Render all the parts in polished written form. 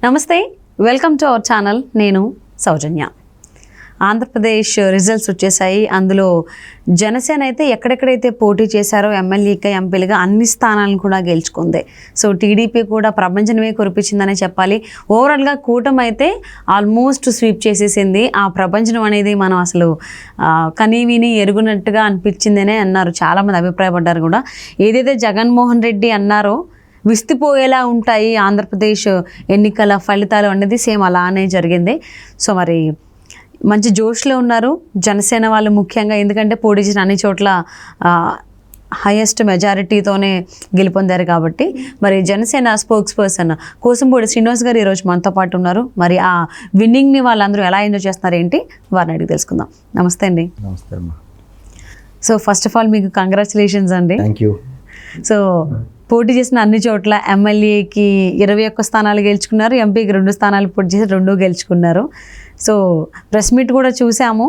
నమస్తే, welcome to our channel. నేను సౌజన్య. Andhra Pradesh results వచ్చేసాయి. అందులో జనసేన అయితే ఎక్కడెక్కడైతే పోటీ చేశారో ఎమ్మెల్యేగా, ఎంపీలుగా అన్ని స్థానాలను కూడా గెలుచుకుంది. సో టీడీపీ కూడా ప్రపంచమే కురిపించిందనే చెప్పాలి. ఓవరాల్గా కూటమి అయితే ఆల్మోస్ట్ స్వీప్ చేసేసింది. ఆ ప్రపంచం అనేది మనం అసలు కనీవిని ఎరుగునట్టుగా అనిపించిందనే అన్నారు, చాలామంది అభిప్రాయపడ్డారు కూడా. ఏదైతే జగన్మోహన్ రెడ్డి అన్నారో విస్తుపోయేలా ఉంటాయి ఆంధ్రప్రదేశ్ ఎన్నికల ఫలితాలు అనేది సేమ్ అలానే జరిగింది. సో మరి మంచి జోష్లో ఉన్నారు జనసేన వాళ్ళు ముఖ్యంగా, ఎందుకంటే పోటీ చేసిన అన్ని చోట్ల హైయెస్ట్ మెజారిటీతోనే గెలుపొందారు కాబట్టి. మరి జనసేన స్పోక్స్ పర్సన్ కోసంపూడి శ్రీనివాస్ గారు ఈరోజు మనతో పాటు ఉన్నారు. మరి ఆ విన్నింగ్ని వాళ్ళందరూ ఎలా ఎంజాయ్ చేస్తున్నారు ఏంటి వారిని అడిగి తెలుసుకుందాం. నమస్తే అండి. నమస్తే అమ్మా. సో ఫస్ట్ ఆఫ్ ఆల్ మీకు కంగ్రాచులేషన్స్ అండి. Thank you. సో పోటీ చేసిన అన్ని చోట్ల ఎమ్మెల్యేకి 21 స్థానాలు గెలుచుకున్నారు, ఎంపీకి 2 స్థానాలు పోటీ చేసి 2 గెలుచుకున్నారు. సో ప్రెస్ మీట్ కూడా చూసాము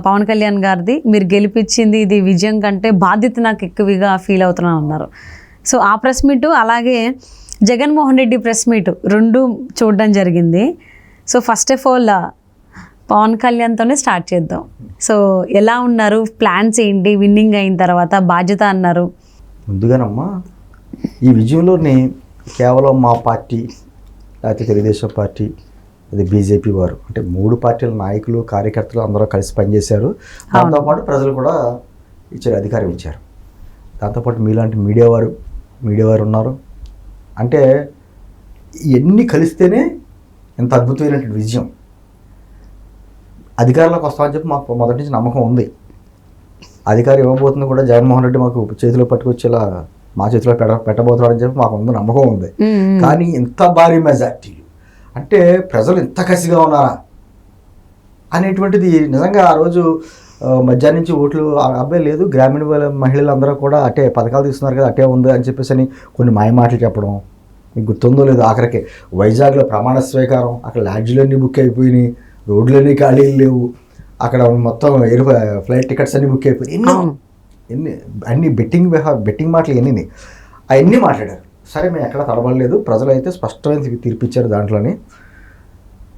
పవన్ కళ్యాణ్ గారిది. మీరు గెలిపించింది ఇది విజయం కంటే బాధ్యత నాకు ఎక్కువగా ఫీల్ అవుతున్నాను అన్నారు. సో ఆ ప్రెస్ మీటు అలాగే జగన్మోహన్ రెడ్డి ప్రెస్ మీటు 2 చూడడం జరిగింది. So first of all Pawan కళ్యాణ్తోనే స్టార్ట్ చేద్దాం. సో ఎలా ఉన్నారు, ప్లాన్స్ ఏంటి, విన్నింగ్ అయిన తర్వాత బాధ్యత అన్నారు? ముందుగానమ్మా, ఈ విజయంలోని కేవలం మా పార్టీ, లేకపోతే తెలుగుదేశం పార్టీ, అది బీజేపీ వారు, అంటే 3 పార్టీల నాయకులు, కార్యకర్తలు అందరూ కలిసి పనిచేశారు. దాంతోపాటు ప్రజలు కూడా ఇచ్చారు, అధికారం ఇచ్చారు. దాంతోపాటు మీలాంటి మీడియా వారు ఉన్నారు. అంటే ఇవన్నీ కలిస్తేనే ఎంత అద్భుతమైనటువంటి విజయం. అధికారంలోకి వస్తామని చెప్పి మాకు మొదటి నుంచి నమ్మకం ఉంది. అధికారం ఇవ్వబోతుంది కూడా జగన్మోహన్ రెడ్డి మాకు చేతిలో పట్టుకొచ్చేలా మా చేతిలో పెట్టబోతున్నాడని చెప్పి మాకు ముందు నమ్మకం ఉంది. కానీ ఇంత భారీ మెజార్టీ అంటే ప్రజలు ఇంత కసిగా ఉన్నారా అనేటువంటిది నిజంగా ఆ రోజు మధ్యాహ్నం నుంచి ఓట్లు అబ్బాయి లేదు, గ్రామీణ మహిళలందరూ కూడా అటే పథకాలు తీస్తున్నారు కదా, అటే ఉంది అని చెప్పేసి అని కొన్ని మాయమాటలు చెప్పడం మీకు గుర్తుందో లేదు. ఆఖరికి వైజాగ్లో ప్రమాణ స్వీకారం, అక్కడ లాడ్జీలన్నీ బుక్ అయిపోయినాయి, రోడ్లన్నీ ఖాళీలు లేవు, అక్కడ మొత్తం ఫ్లైట్ టికెట్స్ అన్నీ బుక్ అయిపోయినాయి. అన్ని బెట్టింగ్ మాటలు ఎన్ని అవన్నీ మాట్లాడారు. సరే, మేము ఎక్కడ తడబడలేదు, ప్రజలు అయితే స్పష్టమైన తీర్పిచ్చారు దాంట్లోని.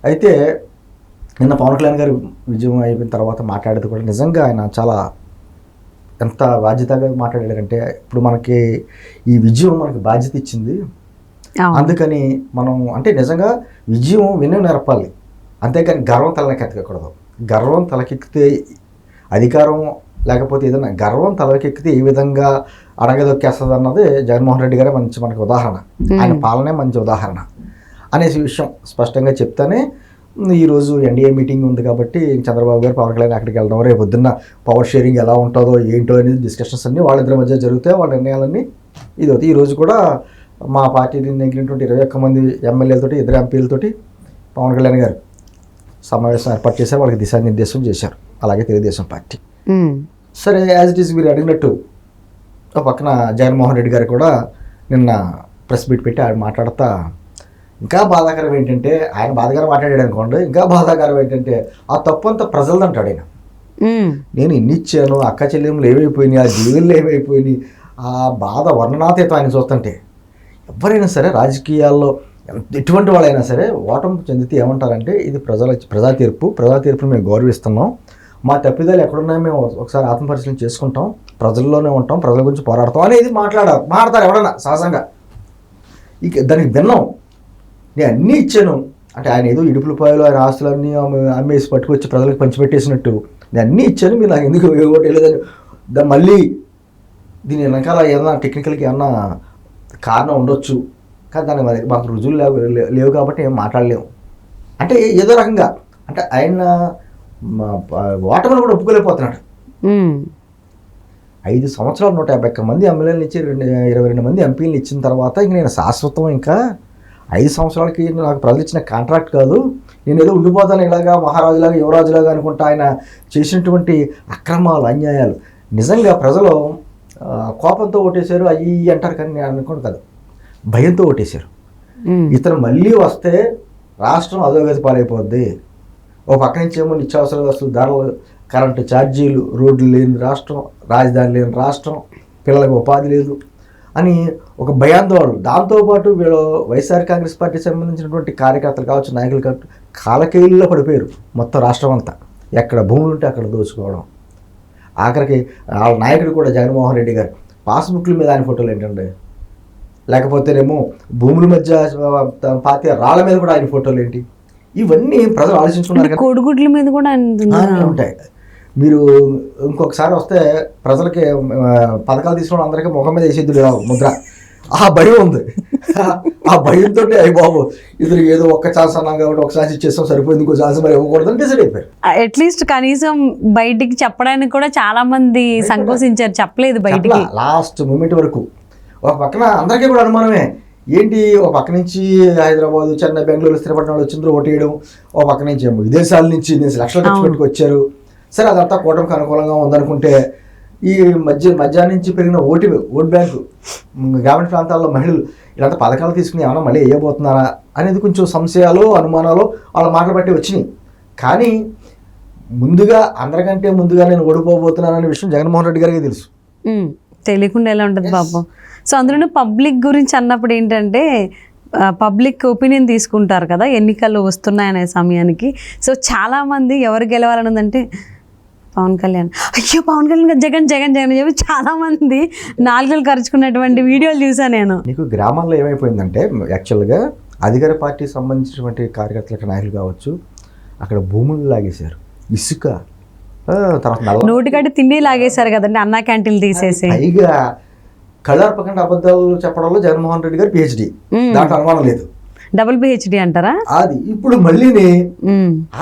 అయితే నిన్న పవన్ కళ్యాణ్ గారు విజయం అయిపోయిన తర్వాత మాట్లాడేది కూడా నిజంగా ఆయన చాలా ఎంత బాధ్యతగా మాట్లాడారంటే, ఇప్పుడు మనకి ఈ విజయం మనకి బాధ్యత ఇచ్చింది, అందుకని మనం అంటే నిజంగా విజయం వినయం నేర్పాలి, అంతేకాని గర్వం తలకెత్తకూడదు. గర్వం తలకెక్కితే అధికారం, లేకపోతే ఏదైనా గర్వం తలకెక్కితే ఏ విధంగా అడగదొక్కేస్తుంది అన్నది జగన్మోహన్ రెడ్డి గారే మనకు ఉదాహరణ, ఆయన పాలనే మంచి ఉదాహరణ అనేసి విషయం స్పష్టంగా చెప్తానే ఈరోజు ఎన్డీఏ మీటింగ్ ఉంది కాబట్టి చంద్రబాబు గారు పవన్ కళ్యాణ్ అక్కడికి వెళ్దాం, రేపు పొద్దున్న పవర్ షేరింగ్ ఎలా ఉంటుందో ఏంటో అనేది డిస్కషన్స్ అన్నీ వాళ్ళిద్దరి మధ్య జరుగుతాయి, వాళ్ళ నిర్ణయాలన్నీ ఇది అవుతాయి. ఈరోజు కూడా మా పార్టీని నెగ్గినటువంటి 21 మంది ఎమ్మెల్యేలతోటి, 2 ఎంపీలతోటి పవన్ కళ్యాణ్ గారు సమావేశం ఏర్పాటు చేశారు, వాళ్ళకి దిశానిర్దేశం చేశారు, అలాగే తెలుగుదేశం పార్టీ. సరే, యాజ్ ఇట్ ఈస్ మీరు అడిగినట్టు ఒక పక్కన జగన్మోహన్ రెడ్డి గారు కూడా నిన్న ప్రెస్ మీట్ పెట్టి ఆయన మాట్లాడతా, ఇంకా బాధాకరం ఏంటంటే, ఆయన బాధాకరం మాట్లాడాడు అనుకోండి, ఇంకా బాధాకరం ఏంటంటే ఆ తప్పు అంతా ప్రజలది అంటాడు ఆయన. నేను ఇన్ని ఇచ్చాను, అక్క చెల్లెములు ఏమైపోయినాయి, ఆ జీవులు ఏమైపోయినాయి, ఆ బాధ వర్ణనాతీతం ఆయన చూస్తుంటే. ఎవరైనా సరే రాజకీయాల్లో ఎటువంటి వాళ్ళైనా సరే ఓటమి చెందితే ఏమంటారంటే, ఇది ప్రజా తీర్పును మేము గౌరవిస్తున్నాం, మా తప్పిదాలు ఎక్కడున్నాయో మేము ఒకసారి ఆత్మపరిశీలన చేసుకుంటాం, ప్రజల్లోనే ఉంటాం, ప్రజల గురించి పోరాడతాం అనేది మాట్లాడతారు ఎవడన్నా సహజంగా. ఇక దానికి భిన్నం, నేను అన్నీ ఇచ్చాను అంటే ఆయన ఏదో ఇడుపులపాయలు ఆయన ఆస్తులన్నీ అమ్మేసి పట్టుకొచ్చి ప్రజలకు పంచిపెట్టేసినట్టు, నేను అన్నీ ఇచ్చాను, మీరు నాకు ఎందుకు లేదని మళ్ళీ దీని వెనకాల ఏదైనా టెక్నికల్గా ఏమన్నా కారణం ఉండొచ్చు, కానీ దాని మాకు రుజువులు లేవు కాబట్టి ఏం మాట్లాడలేము అంటే ఏదో రకంగా అంటే ఆయన ఓటమిని కూడా ఒప్పుకోలేకపోతున్నాడు. 5 సంవత్సరాలు 151 మంది ఎమ్మెల్యేలు ఇచ్చి 22 మంది ఎంపీలను ఇచ్చిన తర్వాత ఇంక నేను శాశ్వతం, ఇంకా 5 సంవత్సరాలకి నాకు ప్రజలు ఇచ్చిన కాంట్రాక్ట్ కాదు, నేను ఏదో ఉండిపోతాను ఇలాగా మహారాజులాగా యువరాజులాగా అనుకుంటా. ఆయన చేసినటువంటి అక్రమాలు, అన్యాయాలు నిజంగా ప్రజలు కోపంతో ఓటేశారు అయ్యి అంటారు, కానీ నేను అనుకోను కదా, భయంతో ఓటేశారు. ఇతను మళ్ళీ వస్తే రాష్ట్రం అధోగతి పాలైపోద్ది, ఒక పక్క నుంచి ఏమో నిత్యావసర వస్తువులు ధరలు, కరెంటు ఛార్జీలు, రోడ్లు లేని రాష్ట్రం, రాజధాని లేని రాష్ట్రం, పిల్లలకు ఉపాధి లేదు, అని ఒక భయాందోళన. దాంతోపాటు వీళ్ళు వైఎస్ఆర్ కాంగ్రెస్ పార్టీకి సంబంధించినటువంటి కార్యకర్తలు కావచ్చు, నాయకులు కావచ్చు, కాలకేయుల్లో పడిపోయారు మొత్తం రాష్ట్రం అంతా. ఎక్కడ భూములు ఉంటే అక్కడ దోచుకోవడం. ఆఖరికి వాళ్ళ నాయకుడు కూడా జగన్మోహన్ రెడ్డి గారు పాస్బుక్ల మీద ఆయన ఫోటోలు ఏంటండి, లేకపోతేనేమో భూముల మధ్య పాతి రాళ్ళ మీద కూడా ఆయన ఫోటోలు ఏంటి, ఇవన్నీ ప్రజలు ఆలోచించుకున్నారు కదా. కోడిగుడ్ల మీద కూడా ఉంటాయి. మీరు ఇంకొకసారి వస్తే ప్రజలకి పథకాలు తీసుకున్న అందరికీ ముఖం మీద వేసేద్దుడు ముద్ర, ఆ భయం ఉంది. ఆ భయంతో అయ్యి బాబు ఇద్దరు ఏదో ఒక్క ఛాన్స్ అన్నాం కాబట్టి ఒక ఛాన్స్ ఇచ్చేస్తాం సరిపోయింది, ఇంకో ఛాన్స్ మరి ఇవ్వకూడదని డిసైడ్ అయిపోయారు. అట్లీస్ట్ కనీసం బయటికి చెప్పడానికి కూడా చాలా మంది సంకోచించారు, చెప్పలేదు బయటికి లాస్ట్ మూమెంట్ వరకు. ఒక పక్కన అందరికీ కూడా అనుమానమే, ఏంటి ఒక పక్క నుంచి హైదరాబాద్, చెన్నై, బెంగళూరు, స్థిరపడిన వాళ్ళు వచ్చిందో ఓటు వేయడం, ఒక పక్క నుంచి విదేశాల నుంచి లక్షలు ఖర్చు పెట్టుకు వచ్చారు. సరే అదంతా కూటమికి అనుకూలంగా ఉందనుకుంటే ఈ మధ్యాహ్నం నుంచి పెరిగిన ఓట్ బ్యాంకు, గ్రామీణ ప్రాంతాల్లో మహిళలు ఇలాంటి పథకాలు తీసుకుని ఏమన్నా మళ్ళీ వేయబోతున్నారా అనేది కొంచెం సంశయాలు, అనుమానాలు వాళ్ళ మాటలు బట్టి వచ్చినాయి. కానీ ముందుగా అందరికంటే ముందుగా నేను ఓడిపోబోతున్నాననే విషయం జగన్మోహన్ రెడ్డి గారికి తెలుసు. తెలియకుండా ఎలా ఉంటుంది పాపం. సో అందులోనూ పబ్లిక్ గురించి అన్నప్పుడు ఏంటంటే పబ్లిక్ ఒపీనియన్ తీసుకుంటారు కదా ఎన్నికలు వస్తున్నాయనే సమయానికి. సో చాలామంది ఎవరు గెలవాలని ఉందంటే పవన్ కళ్యాణ్, అయ్యో పవన్ కళ్యాణ్, జగన్ జగన్ జగన్ చెప్పి చాలామంది నాలుగులు ఖర్చుకున్నటువంటి వీడియోలు చూసాను నేను. నీకు గ్రామాల్లో ఏమైపోయిందంటే యాక్చువల్గా అధికార పార్టీకి సంబంధించినటువంటి కార్యకర్తలకు, నాయకులు కావచ్చు, అక్కడ భూములు లాగేశారు, ఇసుక, తర్వాత నోటికాటి తిండి లాగేశారు కదండి, అన్నా క్యాంటీన్లు తీసేసి. పైగా కళ్ళార్పకుండా అబద్ధాలు చెప్పడంలో జగన్మోహన్ రెడ్డి గారు పిహెచ్డి, దాంట్లో అనుమానం లేదు. డబుల్ పిహెచ్డి అంటారా అది. ఇప్పుడు మళ్ళీని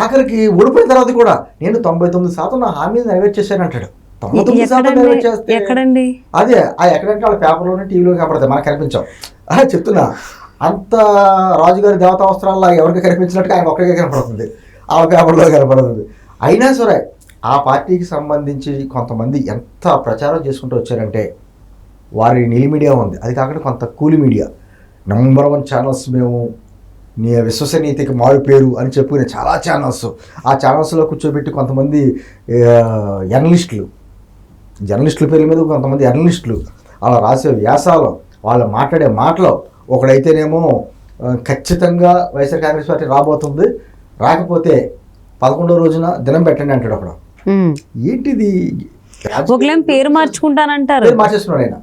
ఆఖరికి ఓడిపోయిన తర్వాత కూడా నేను 99% నా హామీని నెరవేర్చేసాను అంటాడు. 99% నెరవేర్చేస్తే ఎక్కడండి అదే ఎక్కడంటే వాళ్ళ పేపర్లోనే, టీవీలో కనపడతాయి, మనకు కనిపించావు. చెప్తున్నా, అంత రాజుగారి దేవతా వస్త్రాల్లో ఎవరికి కనిపించినట్టుగా ఆయన ఒక్కడికే కనపడుతుంది, ఆ పేపర్లో కనపడుతుంది. అయినా సరే ఆ పార్టీకి సంబంధించి కొంతమంది ఎంత ప్రచారం చేసుకుంటూ వచ్చారంటే వారి నిలి మీడియా ఉంది, అది కాకుండా కొంత కూలి మీడియా, నెంబర్ 1 ఛానల్స్ మేము, నీ విశ్వసనీయతకి మారు పేరు అని చెప్పుకునే చాలా ఛానల్స్, ఆ ఛానల్స్లో కూర్చోబెట్టి కొంతమంది జర్నలిస్టుల పేర్ల మీద కొంతమంది జర్నలిస్టులు అలా రాసే వ్యాసాలు, వాళ్ళు మాట్లాడే మాటలు, ఒకడైతేనేమో ఖచ్చితంగా వైఎస్ఆర్ కాంగ్రెస్ పార్టీ రాబోతుంది, రాకపోతే 11వ రోజున దినం పెట్టండి అంటాడు ఒకడు. ఏంటిది, పేరు మార్చుకుంటానంటారు, పేరు మార్చేస్తున్నాడు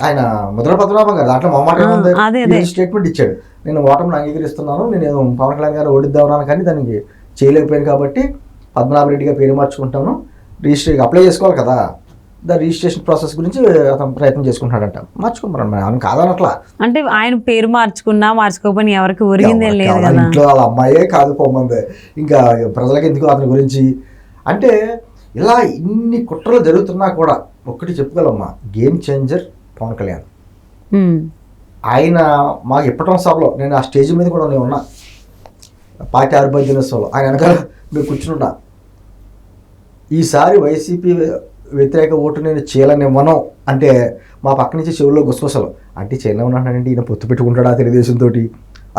ఆయన ముద్ర పద్మనాభం గారు. దాంట్లో మొహమాటం ఉంది, స్టేట్మెంట్ ఇచ్చాడు, నేను ఓటమిని అంగీకరిస్తున్నాను, నేను పవన్ కళ్యాణ్ గారు ఓడిద్దామన్నాను కానీ దానికి చేయలేకపోయాను కాబట్టి పద్మనాభరెడ్డిగా పేరు మార్చుకుంటాను, రిజిస్ట్రేషన్ అప్లై చేసుకోవాలి కదా, దాని రిజిస్ట్రేషన్ ప్రాసెస్ గురించి అతను ప్రయత్నం చేసుకుంటున్నాడంట. మార్చుకోమన్నాను మనం కాదనట్లా. అంటే ఆయన పేరు మార్చుకోకపోయినా ఎవరికి ఒరిగిందే లేదు కదా, ఇంట్లో వాళ్ళ అమ్మాయే కాదు పోమంది, ఇంకా ప్రజలకి ఎందుకు అతని గురించి. అంటే ఇలా ఇన్ని కుట్రలు జరుగుతున్నా కూడా ఒక్కటి చెప్పుకోవాలమ్మా, గేమ్ చేంజర్ పవన్ కళ్యాణ్. ఆయన మాకు ఇప్పటం సభలో నేను ఆ స్టేజ్ మీద కూడా నేను ఉన్నా, పార్టీ ఆవిర్భావ దినోత్సవంలో ఆయన వెనకాల మీరు కూర్చుంటున్నా. ఈసారి వైసీపీ వ్యతిరేక ఓటు నేను చేయలేనివ్వను అంటే మా పక్క నుంచి చెవుల్లో గుసగుసలు, అంటే చేయలేమన్నానంటే ఈయన పొత్తు పెట్టుకుంటాడా తెలుగుదేశంతో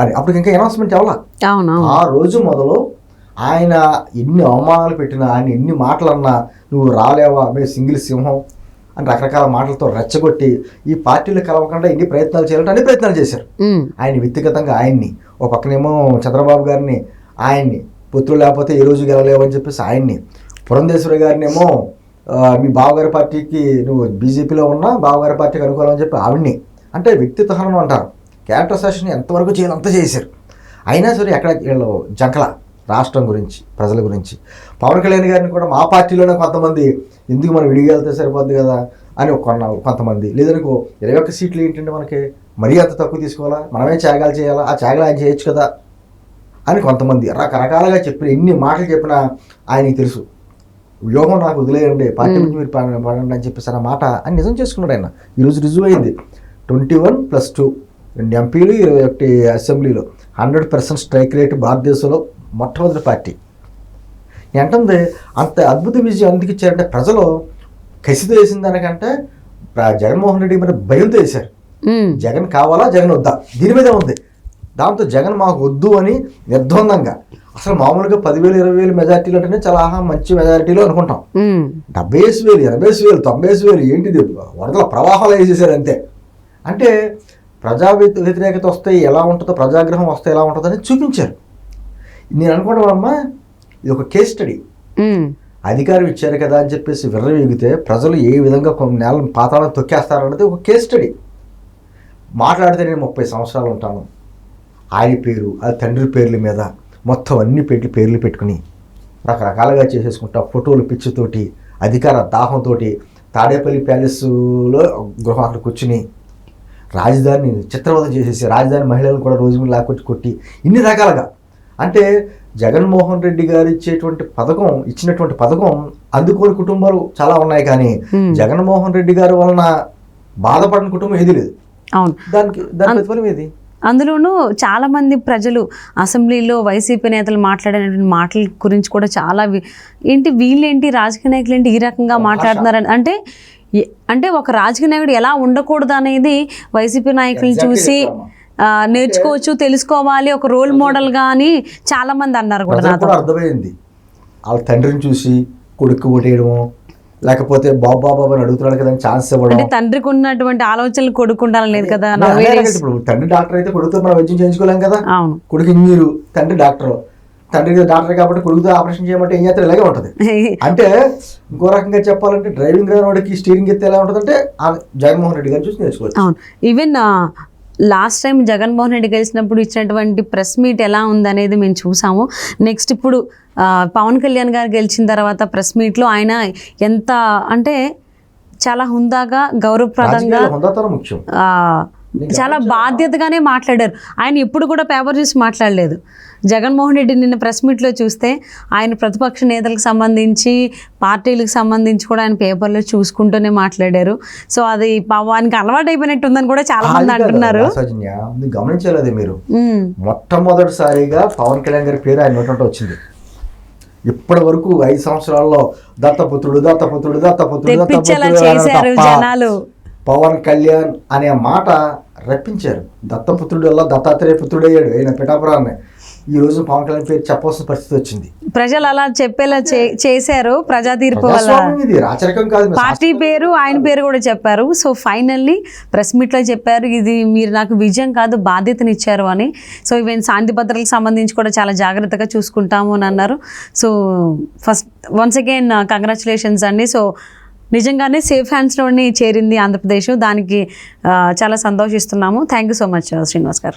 అని. అప్పుడు ఇంకా అనౌన్స్మెంట్ అవ్వాలా. ఆ రోజు మొదలు ఆయన ఎన్ని అవమానాలు పెట్టినా, ఆయన ఎన్ని మాటలు అన్నా, నువ్వు రాలేవా, మేము సింగిల్ సింహం అని రకరకాల మాటలతో రెచ్చగొట్టి ఈ పార్టీలు కలవకుండా ఎన్ని ప్రయత్నాలు చేయాలంటే అన్ని ప్రయత్నాలు చేశారు. ఆయన వ్యక్తిగతంగా ఆయన్ని, ఒక పక్కనేమో చంద్రబాబు గారిని, ఆయన్ని పుత్రులు లేకపోతే ఏ రోజు గెలలేవని చెప్పేసి ఆయన్ని, పురంధేశ్వరి గారినేమో మీ బావగారి పార్టీకి నువ్వు బీజేపీలో ఉన్నా బావగారి పార్టీకి అనుకూలం అని చెప్పి ఆవిడ్ని, అంటే వ్యక్తిత్వహనం అంటారు, క్యారెక్టర్ అసాసినేషన్ ఎంతవరకు చేయాలంతా చేశారు. అయినా సరే ఎక్కడ వీళ్ళు జంకల రాష్ట్రం గురించి, ప్రజల గురించి. పవన్ కళ్యాణ్ గారిని కూడా మా పార్టీలోనే కొంతమంది ఎందుకు మనం విడిగా వెళ్తే సరిపోద్ది కదా అని కొంతమంది, లేదనుకో 21 సీట్లు ఏంటంటే మనకి మరీ అంత తక్కువ తీసుకోవాలా, మనమే త్యాగాలు చేయాలా, ఆ త్యాగాలు ఆయన చేయొచ్చు కదా అని కొంతమంది రకరకాలుగా చెప్పిన, ఎన్ని మాటలు చెప్పినా ఆయనకి తెలుసు, వ్యూహం నాకు వదిలేయండి, పార్టీ నుంచి మీరు పడండి అని చెప్పేసి అన్న మాట ఆయన నిజం చేసుకున్నాడు. ఆయన ఈరోజు రుజువు అయింది. 21+2 2 ఎంపీలు 21 అసెంబ్లీలో 100% స్ట్రైక్ రేట్ భారతదేశంలో మొట్టమొదటి పార్టీ. ఏంటంటే అంత అద్భుత విజయం ఎందుకు ఇచ్చారంటే ప్రజలు కసితో వేసిన దానికంటే జగన్మోహన్ రెడ్డి మీద భయంతో వేశారు. జగన్ కావాలా, జగన్ వద్దా, దీని మీదే ఉంది. దాంతో జగన్ మాకు వద్దు అని నిర్ద్వందంగా, అసలు మామూలుగా 10,000 20,000 మెజార్టీలు అంటేనే చాలా మంచి మెజారిటీలో అనుకుంటాం. 70,000 80,000 90,000 ఏంటిది, వరదల ప్రవాహాలు వేసేసారు అంతే. అంటే ప్రజా వ్యతిరేకత వస్తే ఎలా ఉంటుందో, ప్రజాగ్రహం వస్తే ఎలా ఉంటుందో అని చూపించారు. నేను అనుకోవడం అమ్మా ఇది ఒక కేస్ స్టడీ. అధికారం ఇచ్చారు కదా అని చెప్పేసి విర్రవీగితే ప్రజలు ఏ విధంగా కొన్ని నెలల పాతాలను తొక్కేస్తారన్నది ఒక కేస్ స్టడీ. మాట్లాడితే నేను 30 సంవత్సరాలు ఉంటాను, ఆయన పేరు అది తండ్రి పేర్ల మీద మొత్తం అన్ని పేర్లు పెట్టుకుని రకరకాలుగా చేసేసుకుంటా, ఫోటోలు పిచ్చితోటి, అధికార దాహంతో తాడేపల్లి ప్యాలెస్లో గృహం అక్కడ కూర్చుని రాజధానిని చిత్రవద చేసేసి రాజధాని మహిళలను కూడా రోజు మీద లాక్కొచ్చి కొట్టి ఇన్ని రకాలుగా. అంటే జగన్మోహన్ రెడ్డి గారు ఇచ్చినటువంటి పథకం అందుకోని కుటుంబాలు చాలా ఉన్నాయి, కానీ జగన్మోహన్ రెడ్డి గారి వలన బాధపడిన కుటుంబం ఏది లేదు. అవును, దాని ప్రతిఫలం ఏది? అందులోనూ చాలామంది ప్రజలు అసెంబ్లీలో వైసీపీ నేతలు మాట్లాడినటువంటి మాటల గురించి కూడా చాలా వీళ్ళేంటి రాజకీయ నాయకులు ఏంటి ఈ రకంగా మాట్లాడుతున్నారని, అంటే ఒక రాజకీయ నాయకుడు ఎలా ఉండకూడదు అనేది వైసీపీ నాయకులను చూసి నేర్చుకోవచ్చు, తెలుసుకోవాలి, ఒక రోల్ మోడల్గా అని చాలా మంది అన్నారు కూడా. నాకు అర్థమైంది, వాళ్ళ తండ్రిని చూసి కొడుకు ఓటేయడము, లేకపోతే బాబా అని అడుగుతున్నాడు కదా ఛాన్స్ ఇవ్వడం. అంటే తండ్రికి ఉన్నటువంటి ఆలోచనలు కొడుకు ఉండాలని లేదు కదా. ఇప్పుడు తండ్రి డాక్టర్ అయితే కొడుకుతో మనం వైద్యం చేయించుకోలేం కదా. అవును, కొడుకు ఇంజనీరు, తండ్రి డాక్టర్. తండ్రికి డాక్టర్ కాబట్టి కొడుకుతో ఆపరేషన్ చేయమంటే ఏం చేస్తారు, ఇలాగే ఉంటుంది. అంటే ఇంకో రకంగా చెప్పాలంటే డ్రైవింగ్ రానివాడికి స్టీరింగ్ ఎత్తే ఎలా ఉంటుంది అంటే జగన్మోహన్ రెడ్డి గారిని చూసి నేర్చుకోవచ్చు. అవును, even last time Jaganmohan Reddy గెలిచినప్పుడు ఇచ్చినటువంటి ప్రెస్ మీట్ ఎలా ఉందనేది మేము చూసాము. నెక్స్ట్ ఇప్పుడు పవన్ కళ్యాణ్ గారు గెలిచిన తర్వాత ప్రెస్ మీట్లో ఆయన ఎంత అంటే చాలా హుందాగా గౌరవప్రదంగా చాలా బాధ్యతగానే మాట్లాడారు. ఆయన ఎప్పుడు కూడా పేపర్ చూసి మాట్లాడలేదు. జగన్మోహన్ రెడ్డి నిన్న ప్రెస్ మీట్లో చూస్తే ఆయన ప్రతిపక్ష నేతలకు సంబంధించి పార్టీలకు సంబంధించి కూడా ఆయన పేపర్లో చూసుకుంటూనే మాట్లాడారు. సో అది పవానికి అలవాటు అయిపోయినట్టు ఉందని కూడా చాలా మంది అంటున్నారు. గమనించలేదు మీరు, మొట్టమొదటిసారిగా పవన్ కళ్యాణ్ గారి పేరు ఆయన నోట వచ్చింది. ఇప్పటి వరకు 5 సంవత్సరాల్లో దత్తపుత్రుడు చేశారు జనాలు. పవన్ కళ్యాణ్ అనే మాట రప్పించారు. దత్తపుత్రుడు వల్ల దత్తాత్రేయ పుత్రుడు అయ్యాడు ఆయన పిఠాపురాన్ని. ఈ రోజు పవన్ కళ్యాణ్ పేరు చెప్పాల్సిన పరిస్థితి వచ్చింది. ప్రజలు అలా చెప్పేలా చేశారు. ప్రజా తీర్పు వల్ల ఇది రాచరికం కాదు. పార్టీ పేరు ఆయన పేరు కూడా చెప్పారు. సో ఫైనల్లీ ప్రెస్ మీట్లో చెప్పారు, ఇది మీరు నాకు విజయం కాదు బాధ్యతనిచ్చారు అని. సో ఈవెన్ శాంతి భద్రతలకు సంబంధించి కూడా చాలా జాగ్రత్తగా చూసుకుంటాము అని అన్నారు. So first once again congratulations అండి. సో నిజంగానే సేఫ్ హ్యాండ్స్లోనే చేరింది ఆంధ్రప్రదేశ్. దానికి చాలా సంతోషిస్తున్నాము. Thank you so much Srinivas గారు.